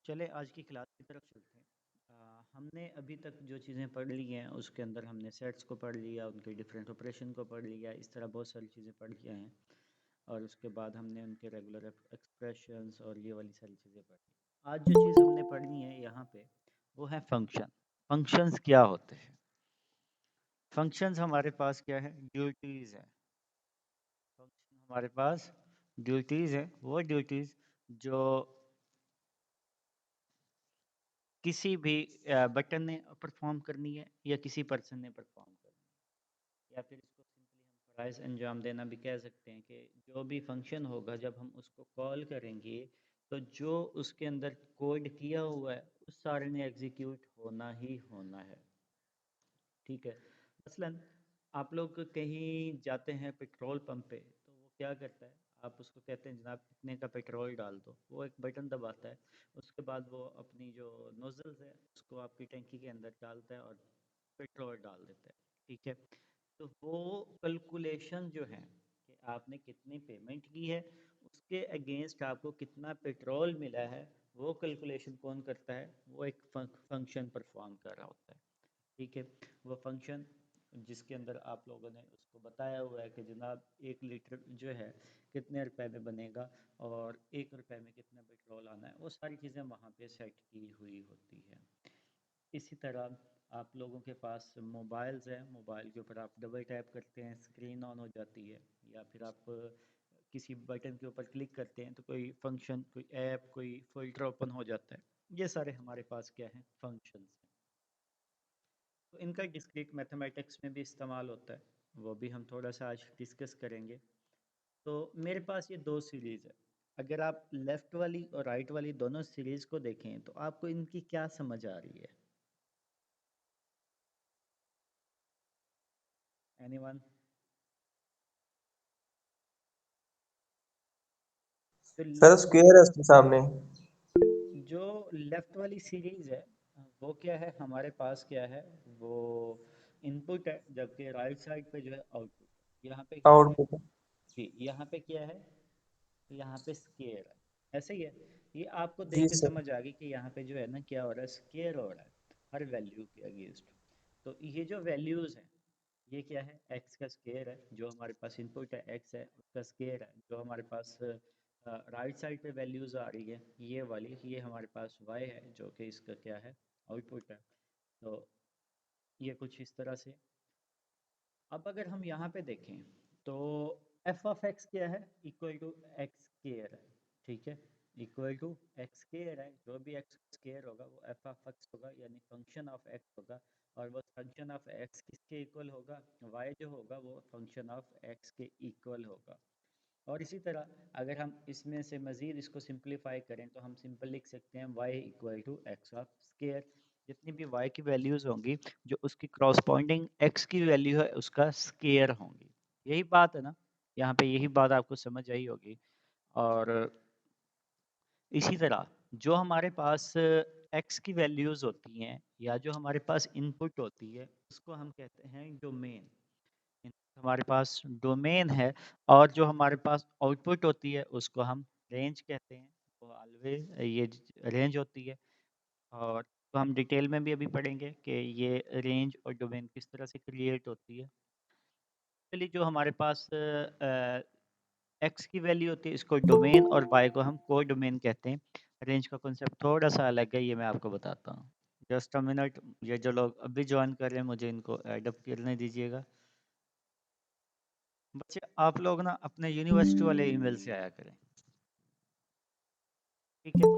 چلے آج کی کلاس کی طرف چلتے ہیں۔ ہم نے ابھی تک جو چیزیں پڑھ لی ہیں اس کے اندر ہم نے سیٹس کو پڑھ لیا، ان کے ڈفرینٹ آپریشن کو پڑھ لیا، اس طرح بہت ساری چیزیں پڑھ لیا ہیں، اور اس کے بعد ہم نے ان کے ریگولر ایکسپریشنس اور یہ والی ساری چیزیں پڑھ لی۔ آج جو چیز ہم نے پڑھنی ہے یہاں پہ وہ ہے فنکشن۔ فنکشنز کیا ہوتے ہیں؟ فنکشنز ہمارے پاس کیا ہے؟ ڈیوٹیز ہیں۔ فنکشن ہمارے پاس ڈیوٹیز ہیں، وہ ڈیوٹیز جو کسی بھی بٹن نے پرفارم کرنی ہے یا کسی پرسن نے پرفارم کرنی ہے، یا پھر اس کو سمپلی ہم فرائض انجام دینا بھی کہہ سکتے ہیں کہ جو بھی فنکشن ہوگا جب ہم اس کو کال کریں گے تو جو اس کے اندر کوڈ کیا ہوا ہے اس سارے نے ایگزیکیوٹ ہونا ہی ہونا ہے۔ ٹھیک ہے، مثلا آپ لوگ کہیں جاتے ہیں پیٹرول پمپ پہ تو وہ کیا کرتا ہے، آپ اس کو کہتے ہیں جناب کتنے کا پیٹرول ڈال دو، وہ ایک بٹن دباتا ہے، اس کے بعد وہ اپنی جو نوزلز ہے اس کو آپ کی ٹینکی کے اندر ڈالتا ہے اور پیٹرول ڈال دیتا ہے۔ ٹھیک ہے، تو وہ کیلکولیشن جو ہے کہ آپ نے کتنی پیمنٹ کی ہے اس کے اگینسٹ آپ کو کتنا پیٹرول ملا ہے، وہ کیلکولیشن کون کرتا ہے؟ وہ ایک فنکشن پرفارم کر رہا ہوتا ہے۔ ٹھیک ہے، وہ فنکشن جس کے اندر آپ لوگوں نے اس کو بتایا ہوا ہے کہ جناب 1 لیٹر جو ہے کتنے روپے میں بنے گا اور 1 روپے میں کتنا پیٹرول آنا ہے، وہ ساری چیزیں وہاں پہ سیٹ کی ہوئی ہوتی ہیں۔ اسی طرح آپ لوگوں کے پاس موبائلز ہیں، موبائل کے اوپر آپ ڈبل ٹیپ کرتے ہیں اسکرین آن ہو جاتی ہے، یا پھر آپ کسی بٹن کے اوپر کلک کرتے ہیں تو کوئی فنکشن، کوئی ایپ، کوئی فلٹر اوپن ہو جاتا ہے۔ یہ سارے ہمارے پاس کیا ہیں؟ فنکشنز ہیں۔ تو ان کا ڈسکریٹ میتھمیٹکس میں بھی استعمال ہوتا ہے، وہ بھی ہم تھوڑا سا آج ڈسکس کریں گے۔ تو میرے پاس یہ دو سیریز ہے، اگر آپ لیفٹ والی اور رائٹ والی دونوں سیریز کو دیکھیں تو آپ کو ان کی کیا سمجھ آ رہی ہے؟ Any one? سر اسکوئر ہے اس کے سامنے. جو لیفٹ والی سیریز ہے وہ کیا ہے ہمارے پاس؟ کیا ہے وہ؟ ان پٹ ہے، جبکہ رائٹ سائڈ پہ جو ہے آؤٹ پٹ۔ یہاں پہ کیا آؤٹ ہے پٹ. جی؟ یہاں پہ کیا ہے؟ یہاں پہ اسکیئر ہے، ایسے ہی ہے۔ یہ آپ کو جی دیکھ کے سر. سمجھ آ گئی کہ یہاں پہ جو ہے نا کیا ہو رہا ہے؟ اسکیئر ہو رہا ہے ہر ویلیو کے اگینسٹ۔ تو یہ جو ویلیوز ہیں یہ کیا ہے؟ ایکس کا اسکیئر ہے، جو ہمارے پاس ان پٹ ہے ایکس ہے، اس کا اسکیئر ہے جو ہمارے پاس رائٹ سائڈ پہ ویلیوز آ رہی ہے یہ والی، یہ ہمارے پاس وائی ہے جو کہ اس کا کیا ہے؟ آؤٹ پٹ ہے۔ تو یہ کچھ اس طرح سے۔ اب اگر ہم یہاں پہ دیکھیں تو ایف آف ایکس کیا ہے؟ ایکول ٹو ایکس اسکیئر ہے۔ ٹھیک ہے، ایکول ٹو ایکس اسکیئر ہے، جو بھی ایکس اسکیئر ہوگا وہ ایف آف ایکس ہوگا، یعنی فنکشن آف ایکس ہوگا، اور وہ فنکشن آف ایکس کس کے ایکول ہوگا؟ وائی جو ہوگا وہ فنکشن آف ایکس کے ایکول ہوگا۔ اور اسی طرح اگر ہم اس میں سے مزید اس کو سمپلیفائی کریں تو ہم سمپل لکھ سکتے ہیں y equal to X of square. جتنی بھی y کی ویلیوز ہوں گی جو اس کی کراسپونڈنگ x کی ویلیو ہے اس کا اسکیئر ہوں گی۔ یہی بات ہے نا، یہاں پہ یہی بات آپ کو سمجھ آئی ہوگی۔ اور اسی طرح جو ہمارے پاس x کی ویلیوز ہوتی ہیں یا جو ہمارے پاس ان پٹ ہوتی ہے اس کو ہم کہتے ہیں ڈومین۔ ہمارے پاس ڈومین ہے، اور جو ہمارے پاس آؤٹ پٹ ہوتی ہے اس کو ہم رینج کہتے ہیں، وہ آلویز یہ رینج ہوتی ہے۔ اور تو ہم ڈیٹیل میں بھی ابھی پڑھیں گے کہ یہ رینج اور ڈومین کس طرح سے کریٹ ہوتی ہے۔ چلیے جو ہمارے پاس ایکس کی ویلیو ہوتی ہے اس کو ڈومین اور وائی کو ہم کو ڈومین کہتے ہیں۔ رینج کا کنسیپٹ تھوڑا سا الگ ہے، یہ میں آپ کو بتاتا ہوں۔ جسٹ اے منٹ، یہ جو لوگ ابھی جوائن کر رہے ہیں مجھے ان کو ایڈ اپ کرنے دیجیے گا۔ بچے آپ لوگ نا اپنے یونیورسٹی والے ای میل سے آیا کریں، ٹھیک ہے؟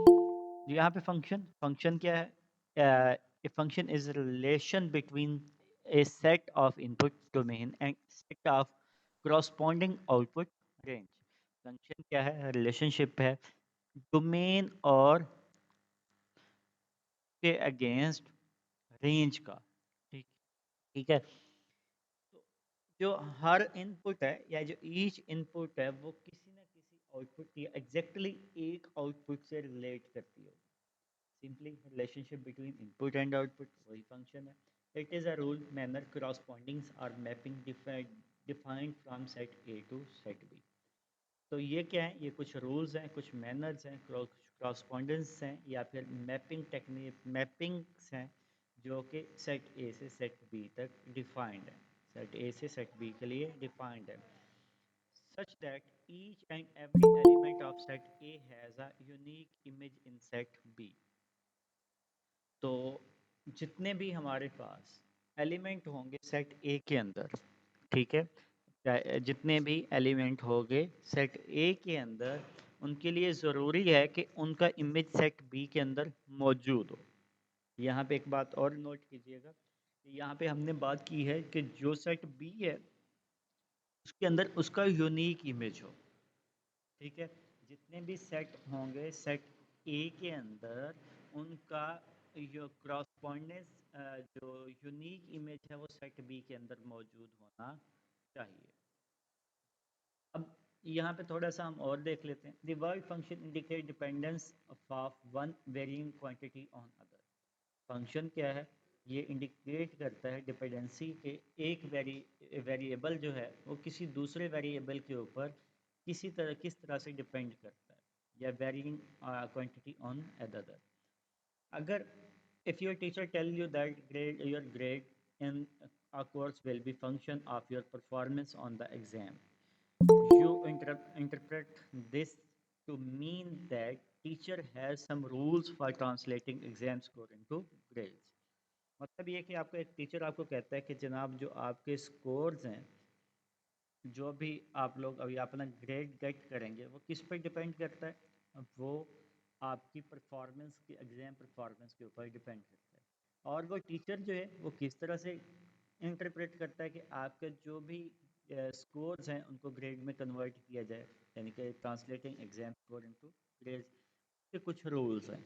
یہاں پہ فنکشن کیا ہے؟ Function is relation between a set of input domain and set of corresponding output range. Function کیا ہے؟ ریلیشن شپ ہے ڈومین اور کے اگینسٹ رینج کا۔ ٹھیک ٹھیک ہے، تو جو ہر ان پٹ ہے یا جو ایچ ان پٹ ہے وہ کسی نہ کسی آؤٹ پٹ کی ایگزیکٹلی ایک آؤٹ پٹ سے ریلیٹ کرتی ہے۔ Simply relationship between input and output, وہی فنکشن ہے۔ It is a rule manner correspondence or mapping defined from set A to set B. تو یہ کیا ہے؟ یہ کچھ رولز ہیں، کچھ مینرز ہیں، کچھ کراسپونڈنس ہیں، یا پھر میپنگ ٹیکنیک میپنگس ہیں جو کہ سیٹ اے سے سیٹ بی تک ڈیفائنڈ ہے، سیٹ اے سے سیٹ بی کے لیے ڈیفائنڈ ہے، such that each and every element of set A has a unique image in set B. تو جتنے بھی ہمارے پاس ایلیمنٹ ہوں گے سیٹ اے کے اندر، ٹھیک ہے، جتنے بھی ایلیمنٹ ہوں گے سیٹ اے کے اندر، ان کے لیے ضروری ہے کہ ان کا امیج سیٹ بی کے اندر موجود ہو۔ یہاں پہ ایک بات اور نوٹ کیجئے گا کہ یہاں پہ ہم نے بات کی ہے کہ جو سیٹ بی ہے اس کے اندر اس کا یونیک امیج ہو، ٹھیک ہے، جتنے بھی سیٹ ہوں گے سیٹ اے کے اندر ان کا جو کراسپونڈنس جو یونیک امیج ہے وہ سیٹ بی کے اندر موجود ہونا چاہیے۔ اب یہاں پہ تھوڑا سا ہم اور دیکھ لیتے ہیں، دی word function indicate dependence of one varying quantity on other. Function کیا ہے؟ یہ انڈیکیٹ کرتا ہے ڈپینڈنسی کے ایک ویریبل جو ہے وہ کسی دوسرے ویریبل کے اوپر کس طرح سے ڈپینڈ کرتا ہے، یا ویریئنگ کوانٹٹی آن ادر۔ اگر if your teacher tell you that your grade in a course will be function of your performance on the exam, you interpret this to mean that teacher has some rules for translating exam score into grades۔ مطلب یہ کہ آپ کا ایک teacher آپ کو کہتا ہے کہ جناب جو آپ کے سکورز ہیں، جو بھی آپ لوگ ابھی اپنا گریڈ گیٹ کریں گے وہ کس پہ ڈیپینڈ کرتا ہے؟ وہ آپ کی پرفارمنس کی ایگزام پرفارمنس کے اوپر ڈیپینڈ کرتا ہے، اور وہ ٹیچر جو ہے وہ کس طرح سے انٹرپریٹ کرتا ہے کہ آپ کے جو بھی سکورز ہیں ان کو گریڈ میں کنورٹ کیا جائے، یعنی کہ translating exam score into grade کے کچھ رولز ہیں۔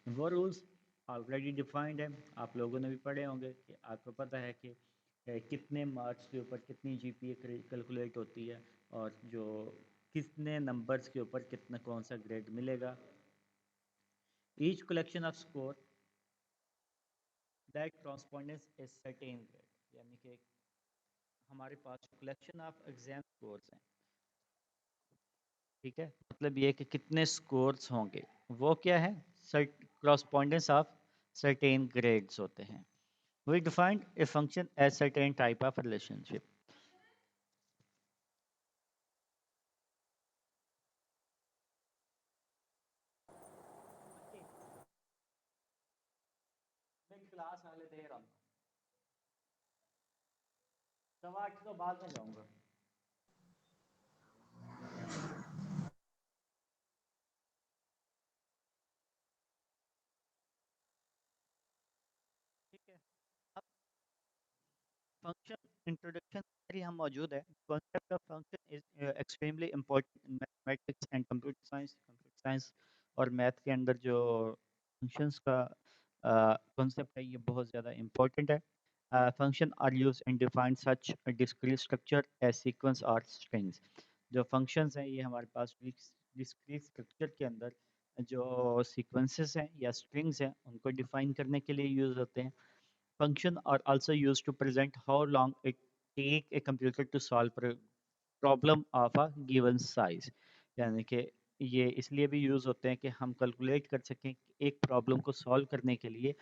وہ رولز آلریڈی ڈیفائنڈ ہیں، آپ لوگوں نے بھی پڑھے ہوں گے کہ آپ کو پتہ ہے کہ کتنے مارکس کے اوپر کتنی جی پی اے کیلکولیٹ ہوتی ہے، اور جو کتنے نمبرز کے اوپر کتنا کون سا گریڈ ملے گا۔ Each collection of score that corresponds is certain grade، یعنی کہ ہمارے پاس کلیکشن آف ایگزام اسکورز ہیں، ٹھیک ہے، مطلب یہ کہ کتنے سکورز ہوں گے وہ کیا ہے؟ correspondence آف certain grades ہوتے ہیں۔ We defined a function as certain type of relationship۔ میں کلاس والے دے رہا ہوں، 8:15 تو بعد میں جاؤں گا۔ ٹھیک ہے، اب فنکشن انٹروڈکشن میری ہم موجود ہے۔ Concept of function is extremely important in mathematics and computer science اور میتھ کے اندر جو فنکشنس کا کانسیپٹ ہے یہ بہت زیادہ امپورٹنٹ ہے۔ Function are use and define such discrete structure as sequence اور اسٹرنگس۔ جو فنکشنز ہیں یہ ہمارے پاس ڈسکریٹ اسٹرکچر کے اندر جو سیکوینسز ہیں یا اسٹرنگس ہیں ان کو ڈیفائن کرنے کے لیے یوز ہوتے ہیں۔ Function are also used to present how long it take a computer to solve problem of a given size، یعنی کہ یہ اس لیے بھی یوز ہوتے ہیں کہ ہم کیلکولیٹ کر سکیں کہ ایک پرابلم کو سالو کرنے کے لیے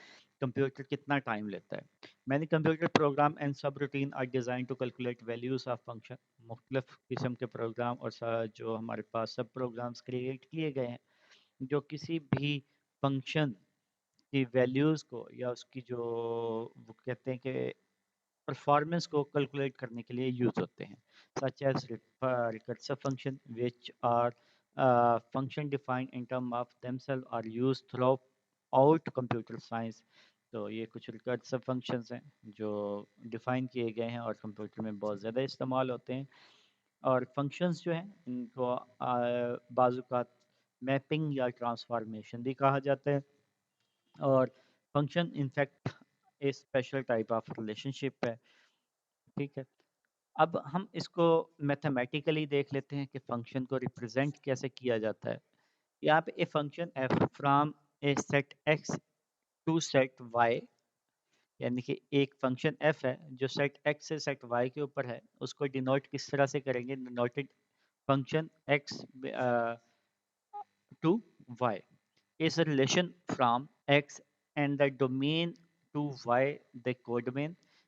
کمپیوٹر کتنا ٹائم لیتا ہے۔ Many computer program and subroutine are designed to calculate values of function۔ مختلف قسم کے پروگرام اور جو ہمارے پاس سب پروگرامز کریٹ کیے گئے ہیں جو کسی بھی فنکشن کی ویلیوز کو یا اس کی جو وہ کہتے ہیں کہ پرفارمنس کو کیلکولیٹ کرنے کے لیے یوز ہوتے ہیں، such as recursive function which are function defined in term of themselves are used throughout computer science۔ تو یہ کچھ ریکرسو فنکشنز ہیں جو ڈیفائن کیے گئے ہیں اور کمپیوٹر میں بہت زیادہ استعمال ہوتے ہیں، اور فنکشنز جو ہیں ان کو بعض اوقات میپنگ یا ٹرانسفارمیشن بھی کہا جاتا ہے، اور function in effect a special type of relationship ہے، ٹھیک ہے۔ اب ہم اس کو میتھمیٹیکلی دیکھ لیتے ہیں کہ فنکشن کو ریپرزینٹ کیسے کیا جاتا ہے۔ یہاں پہ a function F from a set X to set Y, یعنی کہ ایک فنکشن ایف ہے جو سیٹ ایکس سے سیٹ وائی کے اوپر ہے، اس کو ڈینوٹ کس طرح سے کریں گے؟ Denoted function x to y is a relation from x and the domain to y the codomain,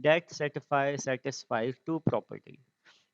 that satisfies two property,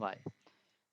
y,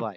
y।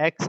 x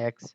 x,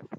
f।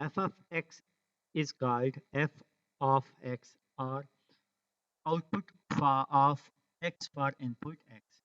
f of x is called f of x or output of x for input x,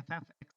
f of x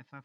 f of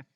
f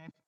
f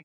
x,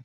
f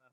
f of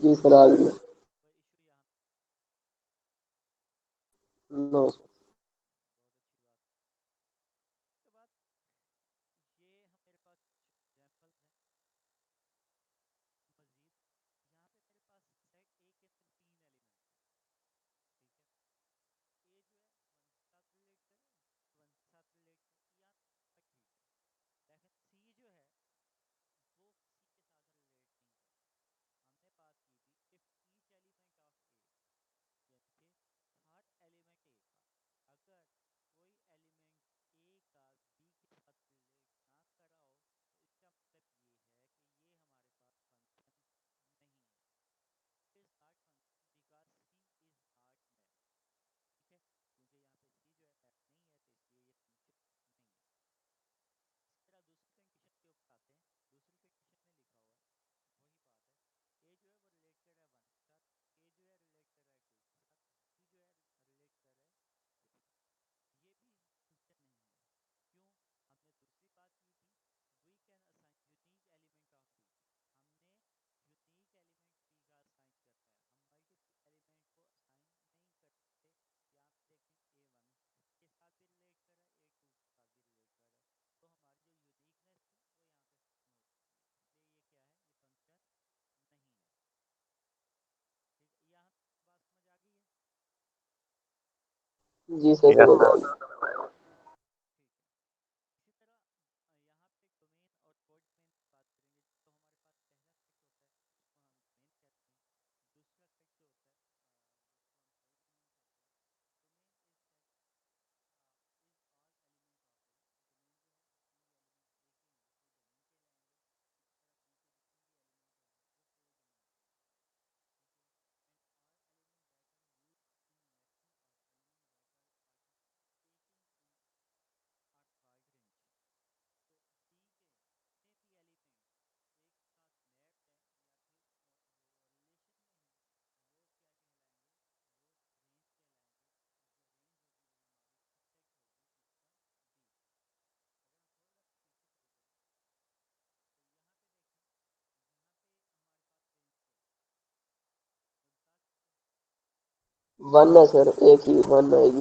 جی سر آ رہی ہے. کوئی issue یہاں؟ نو سر. بہت اچھی بات. اس کے بعد یہ میرے پاس کچھ ایگزامپلس ہیں مزید. یہاں پہ میرے پاس سیٹ اے کے اندر 3 ایلیمنٹس ہیں. ٹھیک ہے. اے جو ہے 1 کے ساتھ ریلیٹ کرے, 1 کے ساتھ ریلیٹ کرے, یا ٹھیک ہے. لیکن سی جو ہے وہ کسی کے ساتھ ریلیٹ نہیں کرتا. ہم نے بات کی تھی if each element of A, یعنی کہ ہر ایلیمنٹ اے کا اگر کوئی ایلیمنٹ اے کا بی کے ساتھ ریلیٹ نہ کرا ہو تو اس کا مطلب یہ ہے کہ یہ ہمارے پاس فنکشن نہیں ہے. It is not function because C is not map. ٹھیک ہے, کیونکہ یہاں پہ سی جو ہے میپ نہیں ہے تو اس لیے یہ فنکشن نہیں ہے. اسی طرح دوسری کنڈیشن کے اوپر آتے ہیں. دوسری کنڈیشن میں لکھا ہوا ہے وہی بات ہے. اے جو ہے وہ ریلیٹ کر رہا ہے 1 کے ساتھ, اے جو ہے ریلیٹ کر رہا ہے 2 کے ساتھ, بی جو ہے ریلیٹ کر رہا ہے 3 کے ساتھ. یہ بھی فنکشن نہیں ہے. کیوں؟ ہم نے دوسری بات کی تھی we can assign unique element of B. ہم نے یونیک ایلیمنٹ بی کا اسائن کرنا ہے, ہم ملٹیپل ایلیمنٹ کو اسائن نہیں کر سکتے. یہاں پہ دیکھیں اے 1 کے ساتھ بھی ریلیٹ کر رہا ہے, اے 2 کے ساتھ بھی ریلیٹ کر رہا ہے, تو ہماری جو یونیکنیس تھی وہ یہاں پہ ختم ہو چکی ہے. اس لیے یہ کیا ہے, یہ فنکشن نہیں ہے. ٹھیک ہے, یہاں بات سمجھ آ گئی ہے؟ جی سر سمجھ آ گئی. ٹھیک ہے. اسی طرح یہاں پہ ڈومین اور کوڈ ڈومین کی بات کریں گے. تو ہمارے پاس پہلا سیٹ ہوتا ہے اس کو ہم ڈومین کہتے ہیں. دوسرا سیٹ جو ہوتا ہے اس کو ہم کوڈ ڈومین کہتے ہیں. Domain is set is all element of A. Domain جو ہے جتنے بھی ایلیمنٹ اے کے ہیں وہ ڈومین کہلائیں گے. اسی طرح بی کے جتنے بھی ایلیمنٹ ہیں وہ کوڈ ڈومین کہلائیں گے. ٹھیک ہے. And all element that are used in mapping اور element that are participating in are called range. تو بی کے جتنے بھی ایلیمنٹ ایک ساتھ میپڈ ہیں یا پھر وہ ریلیشن میں ہیں وہ کیا کہلائیں گے, وہ رینج کہلائیں گے. اور جو رینج ہوگی وہ ہماری سب سیٹ ہوگی کس کا, بی کا. اگر ہم تھوڑا سا پیچھے چل جائیں تو یہاں پہ دیکھیں, یہاں پہ ہمارے پاس رینج کیا ہے, کوئی بتا سکتے ہیں؟ 1 ہے سر, ایک ہی 1 آئے گی.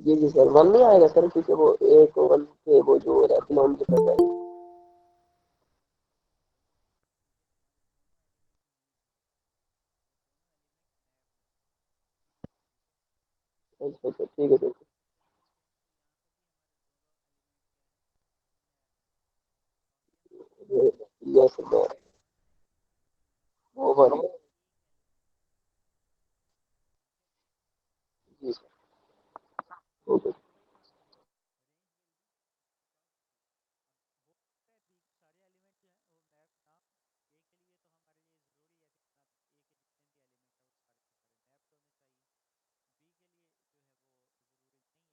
جی جی سر 1 نہیں آئے گا سر, کیونکہ وہ ایک 1 کے وہ جو رہتی ہے ان کے ساتھ آئے گی. کیونکہ ہمارے دونوں ایلیمنٹ یوز ہو رہے ہیں, وہ دونوں ایلیمنٹ میپڈ ہیں. ٹھیک ہے. اچھا اچھا ٹھیک ہے سر. ٹھیک ہے, تو یہاں پہ بھی ہمارے دونوں ایلیمنٹ کیا ہے, میپڈ ہے. اور یہ ہمارے پاس یس سر. اوور ہے. وہ بنا. ایک ایلیمنٹ ہے. ٹھیک ہے. جی سر. اوکے. تو یہاں پہ range will be across B. اب ہو سکتا ہے بی کے سارے ایلیمنٹ جو ہیں وہ میپ نہ ہو. اے کے لیے تو ہمارے لیے ضروری ہے کہ جناب اے کے جتنے بھی ایلیمنٹ ہیں وہ سارے کے سارے میپڈ ہونے چاہیے. بی کے لیے جو ہے وہ ضروری نہیں